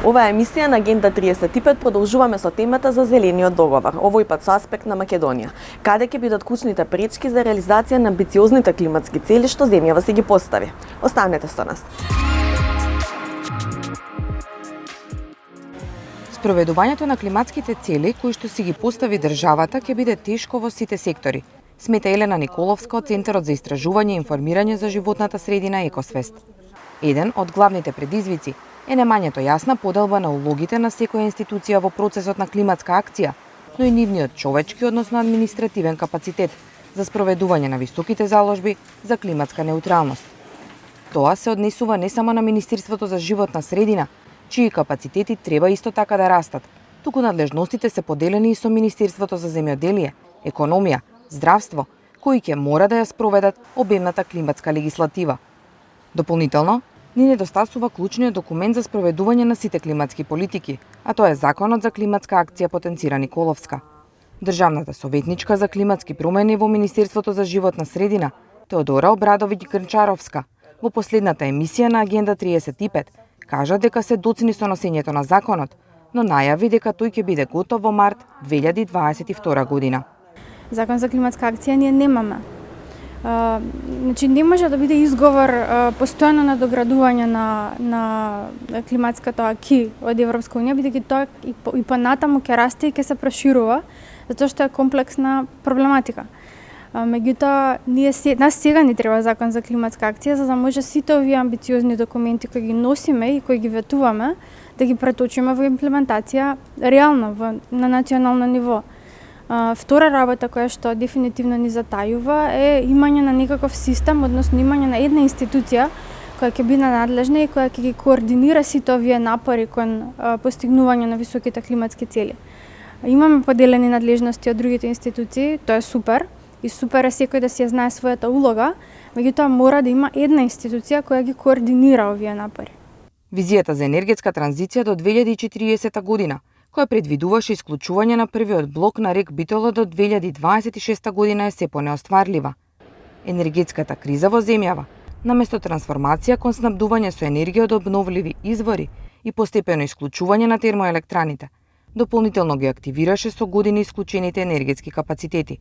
Ова е емисија на Агенда 35 продолжуваме со темата за зелениот договор, овој пат со аспект на Македонија. Каде ќе бидат клучните пречки за реализација на амбициозните климатски цели што земјава си ги постави? Останете со нас. Спроведувањето на климатските цели кои што си ги постави државата ќе биде тешко во сите сектори, смета Елена Николовска од Центарот за истражување и информирање за животната средина Екосвест. Еден од главните предизвици е немањето јасна поделба на улогите на секоја институција во процесот на климатска акција, но и нивниот човечки, односно административен капацитет за спроведување на високите заложби за климатска неутралност. Тоа се однесува не само на Министерството за животна средина, чии капацитети треба исто така да растат, туку надлежностите се поделени и со Министерството за земјоделие, економија, здравство, кои ќе мора да ја спроведат обемната климатска легислатива. Дополнително, ни недостасува клучниот документ за спроведување на сите климатски политики, а тоа е Законот за климатска акција Потенцира Николовска. Државната советничка за климатски промени во Министерството за животна средина, Теодора Обрадовиќ Грнчаровска, во последната емисија на Агенда 35, кажа дека се доцни со носењето на законот, но најави дека тој ќе биде готов во март 2022 година. Закон за климатска акција ние немаме. Значи не може да биде изговор постојано надоградување на климатското аки од Европска унија, бидејќи тоа и понатаму ќе расте и ќе се проширува, затоа што е комплексна проблематика. Меѓутоа, нас сега ни треба закон за климатска акција, за да може сите овие амбициозни документи кои ги носиме и кои ги ветуваме, да ги преточиме во имплементација реално на национално ниво. Втора работа која што дефинитивно ни затајува е имање на некаков систем, односно имање на една институција која ќе биде надлежна и која ќе ги координира сите овие напори кон постигнување на високите климатски цели. Имаме поделени надлежности од другите институции, тоа е супер, и супер е секој да си ја знае својата улога, меѓутоа мора да има една институција која ги координира овие напори. Визијата за енергетска транзиција до 2040 година, која предвидуваше исклучување на првиот блок на рек Битола до 2026 година е се понеостварлива. Енергетската криза во земјава, наместо трансформација кон снабдување со енергија од обновливи извори и постепено исклучување на термоелектраните, дополнително ги активираше со години исклучените енергетски капацитети.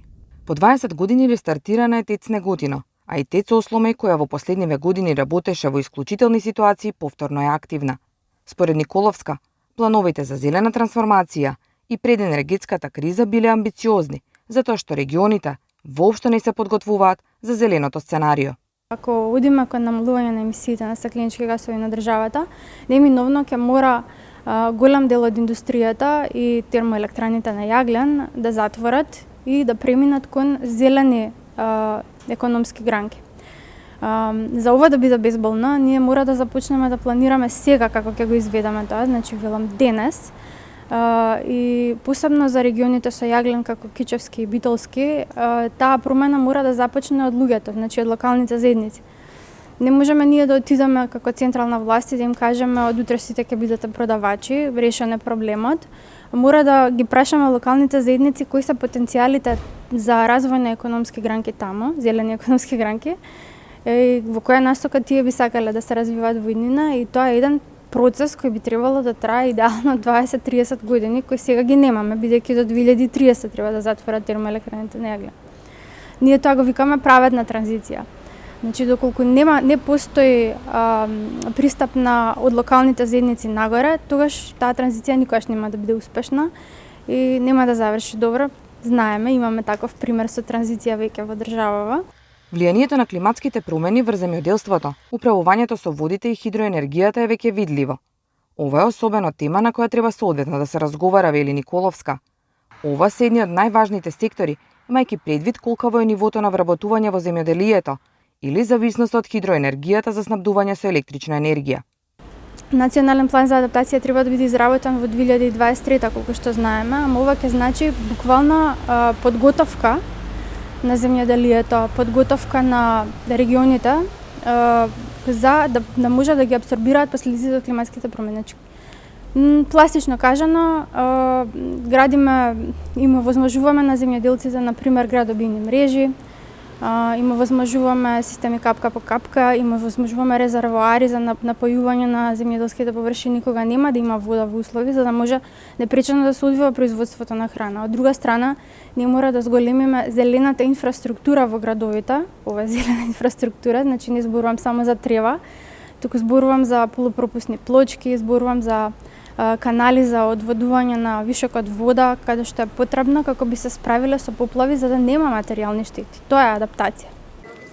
По 20 години рестартирана е ТЕЦ Неготино, а и ТЕЦ Осломе, која во последниве години работеше во исклучителни ситуации, повторно е активна. Според Николовска, плановите за зелена трансформација и пред енергетската криза биле амбициозни, затоа што регионите воопшто не се подготвуваат за зеленото сценарио. Ако одиме кон намалување на емисиите на стакленички гасови на државата, неминовно ќе мора голем дел од индустријата и термоелектраните на јаглен да затворат и да преминат кон зелени економски гранки. За ова да биде безболно, ние мора да започнеме да планираме сега како ќе го изведеме тоа, значи велам денес. И посебно за регионите со јаглен како Кичевски и Битолски, таа промена мора да започне од луѓето, значи од локалните заедници. Не можеме ние да отидеме како централна власт и да им кажеме од утре сите ќе бидете продавачи, решен е проблемот. Мора да ги прашаме локалните заедници кои се потенцијалите за развој на економски гранки таму, зелени економски гранки, во која насока тие би сакале да се развиваат во иднина, и тоа е еден процес кој би требало да трае идеално 20-30 години, кои сега ги немаме, бидејќи до 2030 треба да затворат термоелектраните на јаглен. Ние тоа го викаме праведна транзиција. Значи, доколку не постои пристап од локалните заедници нагоре, тогаш таа транзиција никогаш нема да биде успешна и нема да заврши добро. Знаеме, имаме таков пример со транзиција веќе во државава. Влијанието на климатските промени врз земјоделството, управувањето со водите и хидроенергијата е веќе видливо. Ова е особено тема на која треба соодветно да се разговара, вели Николовска. Ова се едни од најважните сектори имајќи предвид колкаво е нивото на вработување во земјоделието или зависност од хидроенергијата за снабдување со електрична енергија. Национален план за адаптација треба да биде изработен во 2023, колку што знаеме, ама ова ќе значи буквална подготовка на земјоделието, подготовка на регионите за да може да ги апсорбираат последиците од климатските промени. Пластично кажано, градиме им овозможуваме на земјоделците, например, градобийни мрежи, им овозможуваме системи капка по капка, им овозможуваме резервоари за напојување на земјоделските површини кога нема да има вода во услови, за да може непречено да се одвива производството на храна. Од друга страна, ние мора да зголемиме зелената инфраструктура во градовите. Ова е зелена инфраструктура, значи не зборувам само за трева, туку зборувам за полупропусни плочки, зборувам за канали за одводување на вишокот вода, каде што е потребно како би се справиле со поплави за да нема материјални штети. Тоа е адаптација.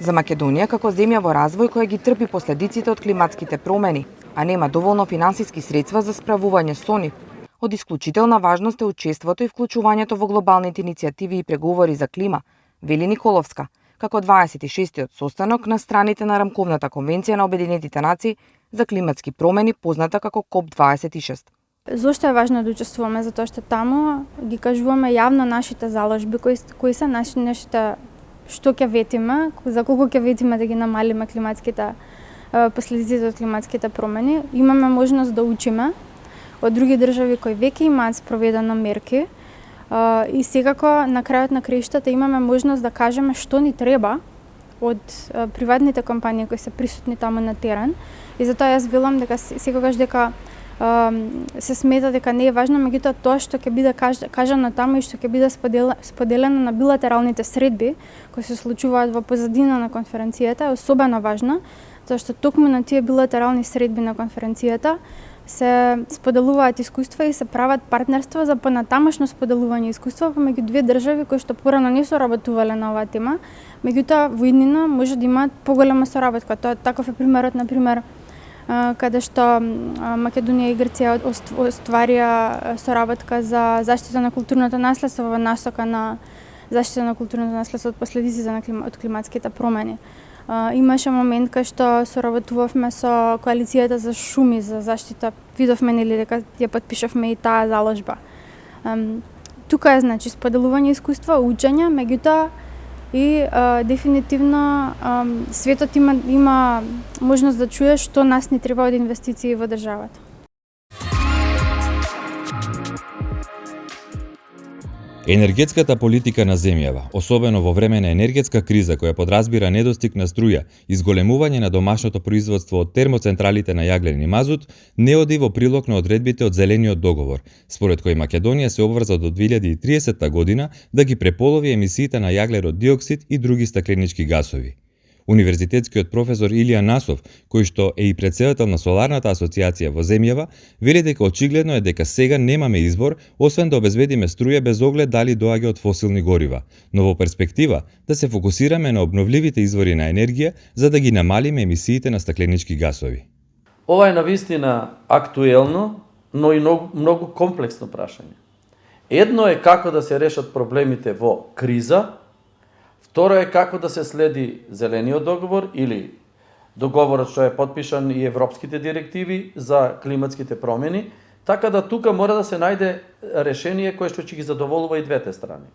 За Македонија како земја во развој која ги трпи последиците од климатските промени, а нема доволно финансиски средства за справување со нив, од исклучителна важност е учеството и вклучувањето во глобалните иницијативи и преговори за клима, вели Николовска, како 26-тиот состанок на страните на Рамковната конвенција на Обединетите нации за климатски промени, позната како КОП26. Зошто е важно да учествуваме? Затоа што таму ги кажуваме јавно нашите заложби, кои се нашите што ќе ветиме, за колку ќе ветиме да ги намалиме климатските последиците од климатските промени. Имаме можност да учиме од други држави кои веќе имаат спроведено мерки и секако на крајот на краиштата имаме можност да кажеме што ни треба од приватните компании кои се присутни таму на терен. И затоа јас велам дека секогаш дека се смета дека не е важно, меѓутоа тоа што ќе биде кажано таму и што ќе биде споделено на билатералните средби кои се случуваат во позадина на конференцијата е особено важно, затоа што токму на тие билатерални средби на конференцијата се споделуваат искуства и се прават партнерства за понатамошно споделување искуства помеѓу две држави кои што порано не соработувале на оваа тема, меѓутоа во иднина може да имаат поголема соработка. Тоа таков е примерот, например, каде што Македонија и Грција остварија соработка за заштита на културното наследство во насока на заштита на културното наследство од последиците од климатските промени. Имаше момент кај што соработувавме со коалицијата за шуми за заштита, видовме нели дека ја потпишавме и таа заложба. Тука е значи споделување искуства, учење, меѓутоа и дефинитивно светот има можност да чуе што нас ни треба од инвестиции во државата. Енергетската политика на земјава, особено во време на енергетска криза која подразбира недостиг на струја и зголемување на домашното производство од термоцентралите на јаглен и мазут, не оди во прилог на одредбите од Зелениот договор, според кој Македонија се обврза до 2030 година да ги преполови емисиите на јаглерод диоксид и други стакленички гасови. Универзитетскиот професор Илија Насов, кој што е и претседател на Соларната асоциација во земјава, вели дека очигледно е дека сега немаме избор освен да обезбедиме струја без оглед дали доаѓа од фосилни горива, но во перспектива да се фокусираме на обновливите извори на енергија за да ги намалиме емисиите на стакленички гасови. Ова е навистина актуелно, но и многу комплексно прашање. Едно е како да се решат проблемите во криза. Второ е како да се следи Зелениот договор или договорот што е подпишан и европските директиви за климатските промени, така да тука мора да се најде решение кое што ќе ги задоволува и двете страни.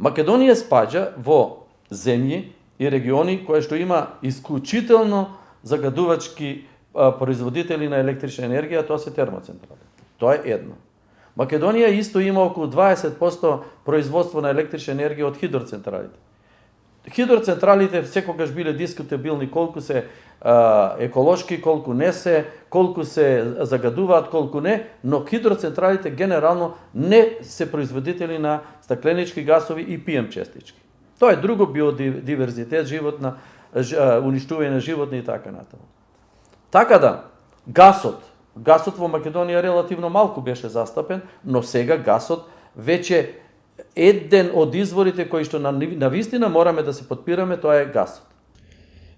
Македонија спаѓа во земји и региони кои што има исклучително загадувачки производители на електрична енергија, тоа се термоцентрали. Тоа е едно. Македонија исто има околу 20% производство на електрична енергија од хидроцентралите. Хидроцентралите секогаш биле дискутабилни колку се еколошки, колку не се, колку се загадуваат, колку не, но хидроцентралите генерално не се производители на стакленички гасови и PM честички. Тоа е друго биодиверзитет, животна, уништување на животни и така натаму. Така да, гасот во Македонија релативно малку беше застапен, но сега гасот веќе еден од изворите кои што на вистина мораме да се подпираме, тоа е гасот.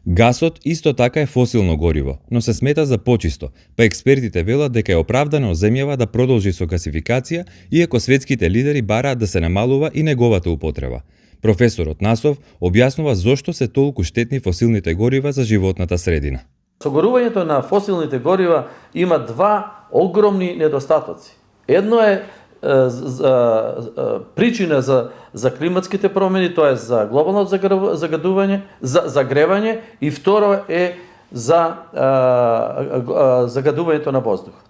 Гасот исто така е фосилно гориво, но се смета за почисто, па експертите велат дека е оправдано земјава да продолжи со гасификација, иако светските лидери бараат да се намалува и неговата употреба. Професорот Насов објаснува зошто се толку штетни фосилните горива за животната средина. Согорувањето на фосилните горива има два огромни недостатоци. Едно е причина за климатските промени, тоа е за глобално загревање, и второ е за загадувањето на воздухот.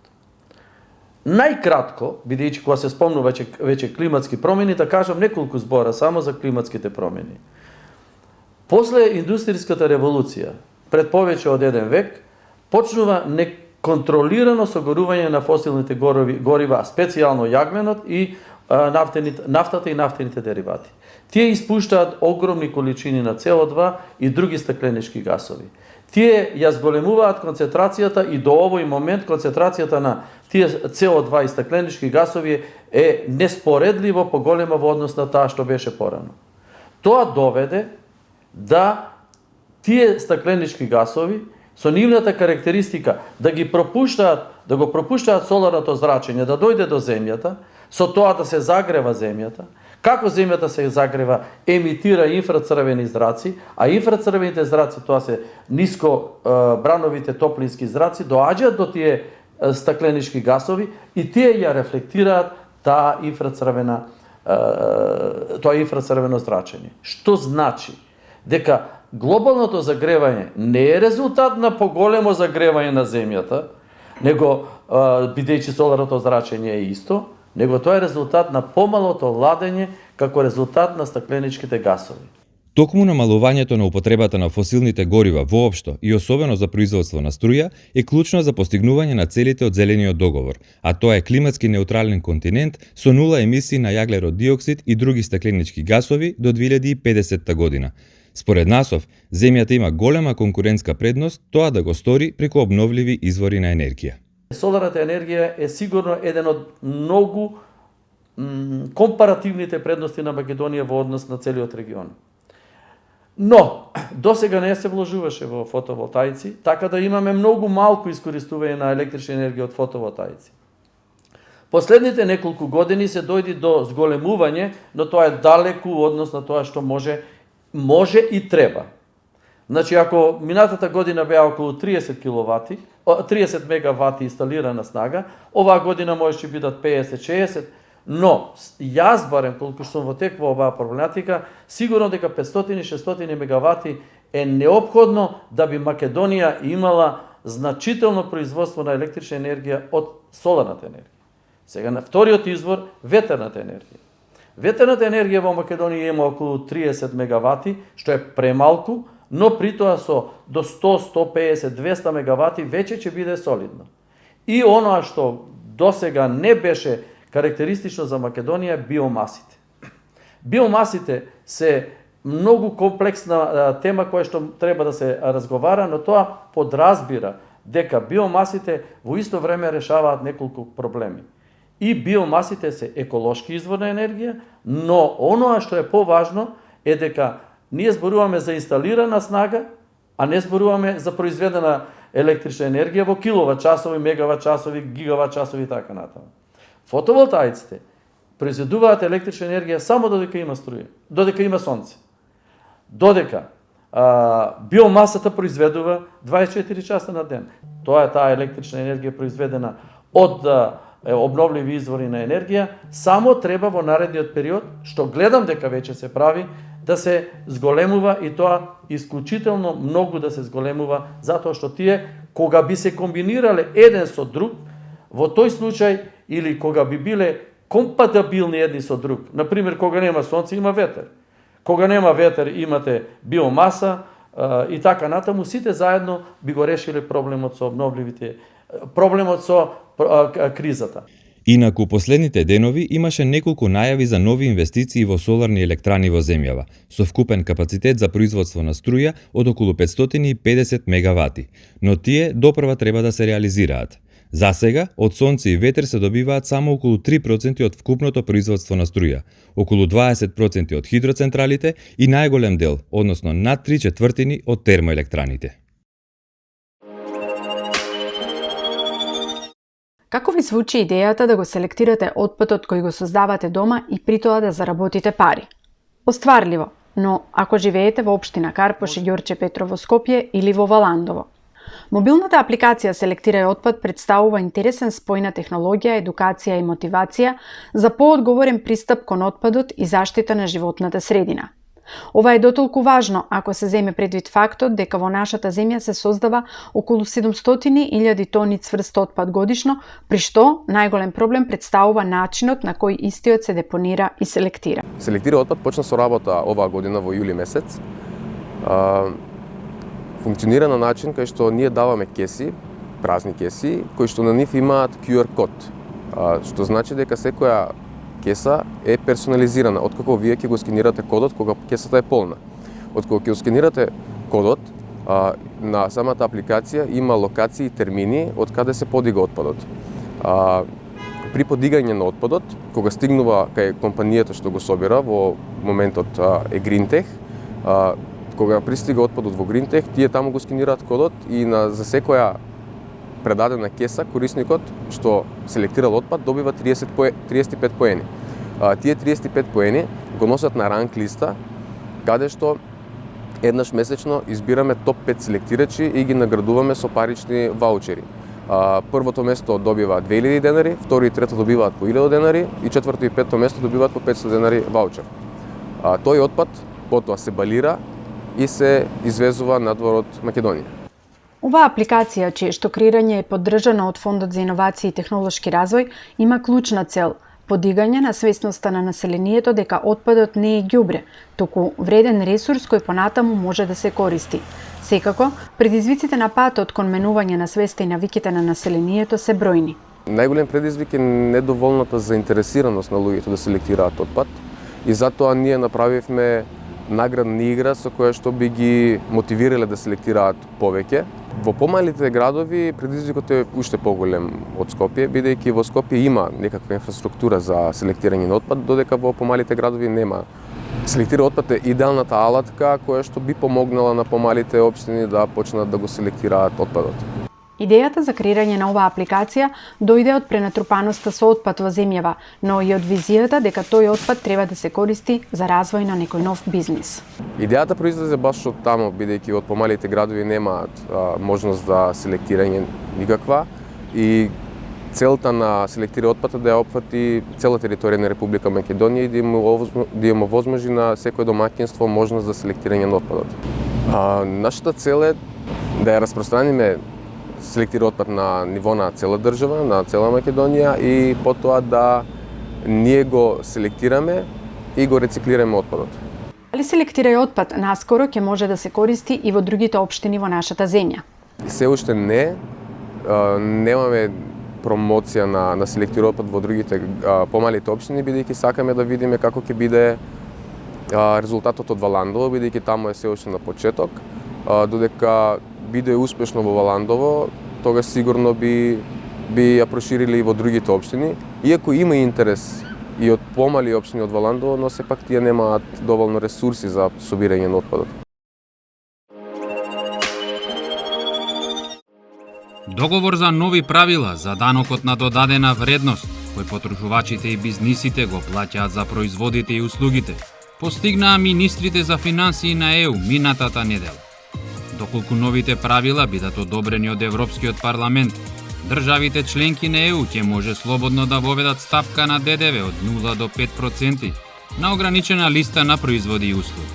Најкратко, бидејќи кога се спомну веќе климатски промени, да кажам неколку збора само за климатските промени. После индустријската револуција, пред повеќе од 1 век, почнува неконтролирано согорување на фосилните горива, специјално јагменот и нафтата и нафтените деривати. Тие испуштаат огромни количини на CO2 и други стакленички гасови. Тие ја зголемуваат концентрацијата и до овој момент концентрацијата на тие CO2 и стакленички гасови е неспоредливо поголема во однос на таа што беше порано. Тоа доведе да тие стакленички гасови со нивната карактеристика да го пропуштаат соларното зрачење, да дојде до земјата, со тоа да се загрева земјата. Како земјата се загрева, емитира инфрацрвени зраци, а инфрацрвените зраци, тоа се ниско брановите топлински зраци, доаѓаат до тие стакленички гасови и тие ја рефлектираат тоа инфрацрвено зрачење. Што значи? Дека глобалното загревање не е резултат на поголемо загревање на земјата, него бидејќи соларното зрачење е исто, него тоа е резултат на помалото ладење како резултат на стакленичките гасови. Токму намалувањето на употребата на фосилните горива воопшто и особено за производство на струја е клучно за постигнување на целите од Зелениот договор, а тоа е климатски неутрален континент со нула емисии на јаглерод диоксид и други стакленички гасови до 2050 година. Според Насов, земјата има голема конкурентска предност тоа да го стори преку обновливи извори на енергија. Соларната енергија е сигурно еден од многу компаративните предности на Македонија во однос на целиот регион. Но, досега не се вложуваше во фотоволтаици, така да имаме многу малку искористување на електрична енергија од фотоволтаици. Последните неколку години се дојди до зголемување, но тоа е далеку однос на тоа што може и треба. Значи, ако минатата година беа околу 30 мегавати инсталирана снага, оваа година можеше бидат 50-60, но јас барем, колку сум во тек во оваа проблематика, сигурно дека 500-600 мегавати е неопходно да би Македонија имала значително производство на електрична енергија од соларната енергија. Сега на вториот извор, ветерната енергија. Ветерната енергија во Македонија има околу 30 мегавати, што е премалку, но при тоа со до 100, 150, 200 мегавати веќе ќе биде солидно. И оноа што досега не беше карактеристично за Македонија, биомасите. Биомасите се многу комплексна тема која што треба да се разговара, но тоа подразбира дека биомасите во исто време решаваат неколку проблеми. И биомасите се еколошки извор на енергија, но оноа што е поважно е дека ние зборуваме за инсталирана снага, а не зборуваме за произведена електрична енергија во киловат-часови, мегават-часови, гигават-часови и така натаму. Фотоволтаиците произведуваат електрична енергија само додека има струја, додека има сонце. Додека биомасата произведува 24 часа на ден. Тоа е таа електрична енергија произведена од обновливи извори на енергија, само треба во наредниот период, што гледам дека веќе се прави, да се зголемува и тоа исклучително многу да се зголемува, затоа што тие, кога би се комбинирале еден со друг, во тој случај, или кога би биле компатабилни едни со друг, например, кога нема сонце, има ветер. Кога нема ветер, имате биомаса и така натаму, сите заедно би го решиле проблемот со обновливите, проблемот со кризата. Инаку, последните денови имаше неколку најави за нови инвестиции во соларни електрани во земјава, со вкупен капацитет за производство на струја од околу 550 мегавати, но тие допрва треба да се реализираат. За сега, од сонце и ветер се добиваат само околу 3% од вкупното производство на струја, околу 20% од хидроцентралите и најголем дел, односно над 3/4 од термоелектраните. Како ви звучи идејата да го селектирате отпадот кој го создавате дома и при тоа да заработите пари? Остварливо, но ако живеете во општина Карпош и Ѓорче Петрово во Скопје или во Валандово. Мобилната апликација Селектирај отпад представува интересен спој на технологија, едукација и мотивација за поодговорен пристап кон отпадот и заштита на животната средина. Ова е дотолку важно ако се земе предвид фактот дека во нашата земја се создава околу 700.000 тони цврст отпад годишно, при што најголем проблем представува начинот на кој истиот се депонира и селектира. Селектира отпад почна со работа оваа година во јули месец. Функционира на начин кај што ние даваме кеси, празни кеси, кои што на нив имаат QR код, што значи дека секоја кеса е персонализирана, откако вие ќе го скенирате кодот кога кесата е полна. Откако ќе го скенирате кодот, на самата апликација има локации и термини од каде се подига отпадот. При подигање на отпадот, кога стигнува кај компанијата што го собира, во моментот е Гринтех, кога пристига отпадот во Гринтех, тие таму го скенираат кодот и за секоја предадена кеса корисникот што селектирал отпад добива 35 поени. Тие 35 поени го носат на ранг листа, каде што еднаш месечно избираме топ 5 селектирачи и ги наградуваме со парични ваучери. Првото место добива 2000 денари, второ и трето добиваат по 1000 денари и четврто и петто место добиваат по 500 денари ваучер. Тој отпад потоа се балира и се извезува надвор од Македонија. Оваа апликација, чие што креирање е поддржана од Фондот за иновации и технолошки развој, има клучна цел – подигање на свесноста на населението дека отпадот не е ѓубре, туку вреден ресурс кој понатаму може да се користи. Секако, предизвиците на патот кон менување на свеста и навиките на населението се бројни. Најголем предизвик е недоволната заинтересираност на луѓето да селектираат отпад и затоа ние направивме наградна игра со која што би ги мотивирале да селектираат повеќе. Во помалите градови предизвикот е уште поголем од Скопје, бидејќи во Скопје има некаква инфраструктура за селектирање на отпад, додека во помалите градови нема. Селектира отпад е идеалната алатка која што би помогнала на помалите општини да почнат да го селектираат отпадот. Идејата за креирање на оваа апликација дојде од пренатрупаноста со отпад во земјава, но и од визијата дека тој отпад треба да се користи за развој на некој нов бизнис. Идејата произлезе баш од таму, бидејќи од помалите градови немаат можност за селектирање никаква и целта на Селектира отпад е да ја опфати цела територија на Република Македонија и да им овозможи на секој домаќинство можност за селектирање на отпадот. Нашата цел е да ја распространиме Селектира отпад на ниво на цела држава, на цела Македонија и потоа да ние го селектираме и го рециклираме отпадот. Дали Селектирај отпад наскоро ќе може да се користи и во другите општини во нашата земја? Се уште не. Немаме промоција на Селектира отпад во другите помалите општини, бидејќи сакаме да видиме како ќе биде резултатот од Валандово, бидејќи таму е се уште на почеток. Додека биде успешно во Валандово, тогаш сигурно би ја проширили и во другите општини. Иако има интерес и од помали општини од Валандово, но сепак тие немаат доволно ресурси за собирање на отпадот. Договор за нови правила за данокот на додадена вредност, кој потрушувачите и бизнисите го плаќаат за производите и услугите, постигнаа министрите за финансии на ЕУ минатата недела. Доколку новите правила бидат одобрени од Европскиот парламент, државите членки на ЕУ ќе може слободно да воведат стапка на ДДВ од 0 до 5% на ограничена листа на производи и услуги.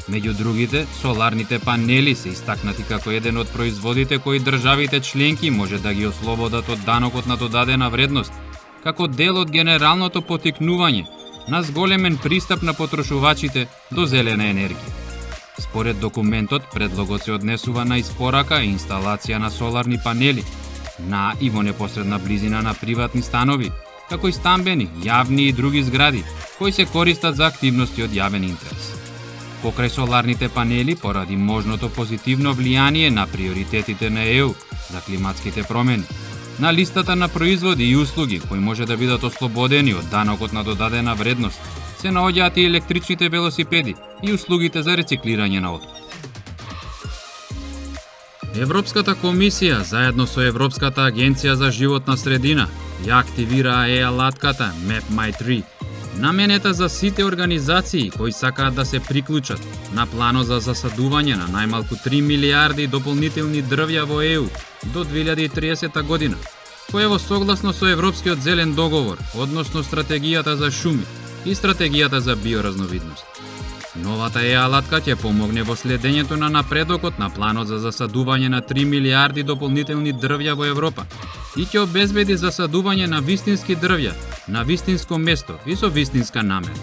Меѓу другите, соларните панели се истакнати како еден од производите кои државите членки може да ги ослободат од данокот на додадена вредност, како дел од генералното поттикнување на зголемен пристап на потрошувачите до зелена енергија. Според документот, предлогот се однесува на испорака и инсталација на соларни панели на и во непосредна близина на приватни станови, како и стамбени, јавни и други згради, кои се користат за активности од јавен интерес. Покрај соларните панели, поради можното позитивно влијание на приоритетите на ЕУ за климатските промени, на листата на производи и услуги кои може да бидат ослободени од данокот на додадена вредност се наоѓаат и електричните велосипеди и услугите за рециклирање на отпад. Европската комисија заедно со Европската агенција за животна средина ја активираа алатката MapMy3, наменета за сите организации кои сакаат да се приклучат на планот за засадување на најмалку 3 милиарди дополнителни дрвја во ЕУ до 2030 година, кој е во согласно со Европскиот зелен договор, односно стратегијата за шуми и стратегијата за биоразновидност. Новата алатка ќе помогне во следењето на напредокот на планот за засадување на 3 милиарди дополнителни дрвја во Европа и ќе обезбеди засадување на вистински дрвја на вистинско место и со вистинска намера.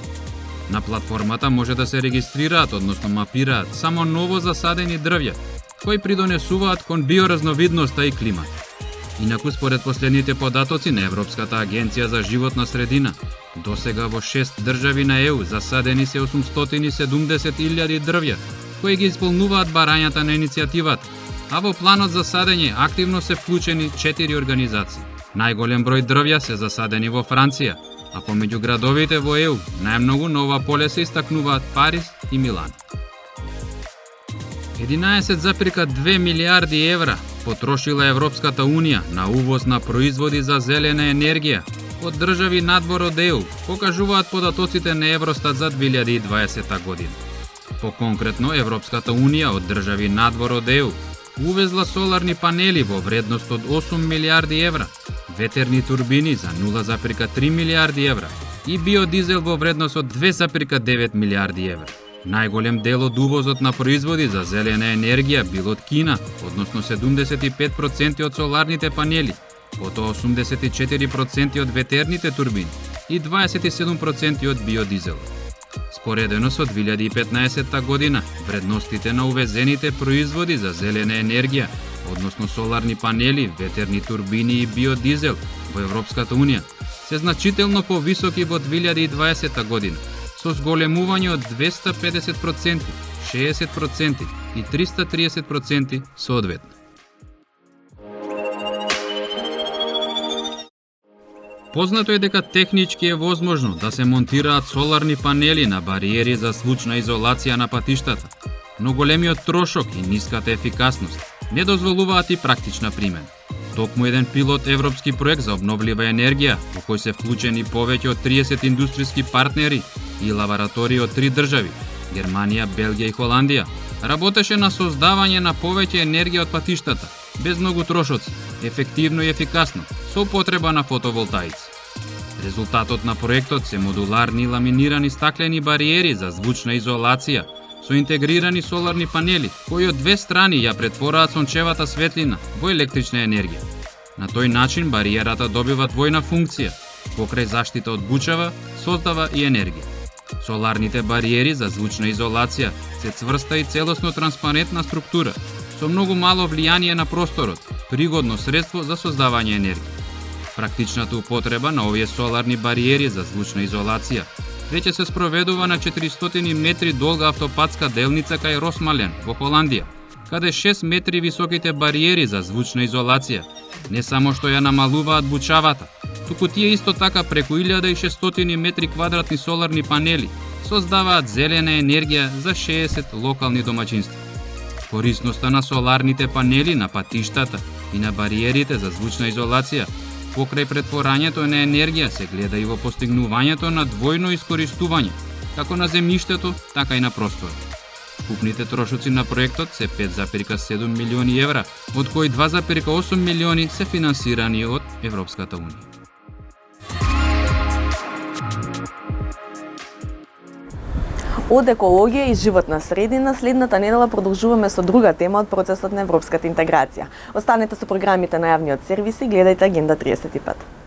На платформата може да се регистрираат, односно мапираат, само ново засадени дрвја, кои придонесуваат кон биоразновидноста и климат. Инаку, според последните податоци на Европската агенција за животна средина, досега во 6 држави на ЕУ засадени се 870.000 дрвја, кои ги исполнуваат барањата на иницијативата, а во планот за садење активно се вклучени 4 организации. Најголем број дрвја се засадени во Франција, а помеѓу градовите во ЕУ најмногу на ова поле се истакнуваат Париз и Милан. 11,2 милиарди евра потрошила Европската Унија на увоз на производи за зелена енергија од држави надвор од ЕУ, покажуваат податоците на Евростат за 2020 година. Поконкретно, Европската Унија од држави надвор од ЕУ увезла соларни панели во вредност од 8 милиарди евра, ветерни турбини за 0,3 милиарди евра и биодизел во вредност од 2,9 милиарди евра. Најголем дел од увозот на производи за зелена енергија бил од Кина, односно 75% од соларните панели, потоа 84% од ветерните турбини и 27% од биодизел. Споредено со 2015 година, вредностите на увезените производи за зелена енергија, односно соларни панели, ветерни турбини и биодизел во Европската Унија, се значително повисоки во 2020 година, со зголемување од 250%, 60% и 330% соодветно. Познато е дека технички е возможно да се монтираат соларни панели на бариери за звучна изолација на патиштата, но големиот трошок и ниската ефикасност не дозволуваат и практична примена. Токму еден пилот европски проект за обновлива енергија, во кој се вклучени повеќе од 30 индустријски партнери и лаборатории од 3 држави, Германија, Белгија и Холандија, работеше на создавање на повеќе енергија од патиштата, без многу трошоци, ефективно и ефикасно, со употреба на фотоволтаици. Резултатот на проектот се модуларни ламинирани стаклени бариери за звучна изолација со интегрирани соларни панели, кои од две страни ја претвораат сончевата светлина во електрична енергија. На тој начин бариерата добива двојна функција, покрај заштита од бучава, создава и енергија. Соларните бариери за звучна изолација се цврста и целосно транспарентна структура, со многу мало влијание на просторот, пригодно средство за создавање енергија. Практичната употреба на овие соларни бариери за звучна изолација веќе се спроведува на 400 метри долга автопатска делница кај Росмален во Холандија, каде 6 метри високите бариери за звучна изолација не само што ја намалуваат бучавата, туку тие исто така преку 1600 метри квадратни соларни панели создаваат зелена енергија за 60 локални домаќинства. Корисноста на соларните панели на патиштата и на бариерите за звучна изолација покрај претворањето на енергија се гледа и во постигнувањето на двојно искористување, како на земјиштето, така и на просторот. Вкупните трошоци на проектот се 5,7 милиони евра, од кои 2,8 милиони се финансирани од Европската Унија. Од екологија и животна средина, следната недела продолжуваме со друга тема од процесот на европската интеграција. Останете со програмите на јавниот сервис и гледајте Агенда 35.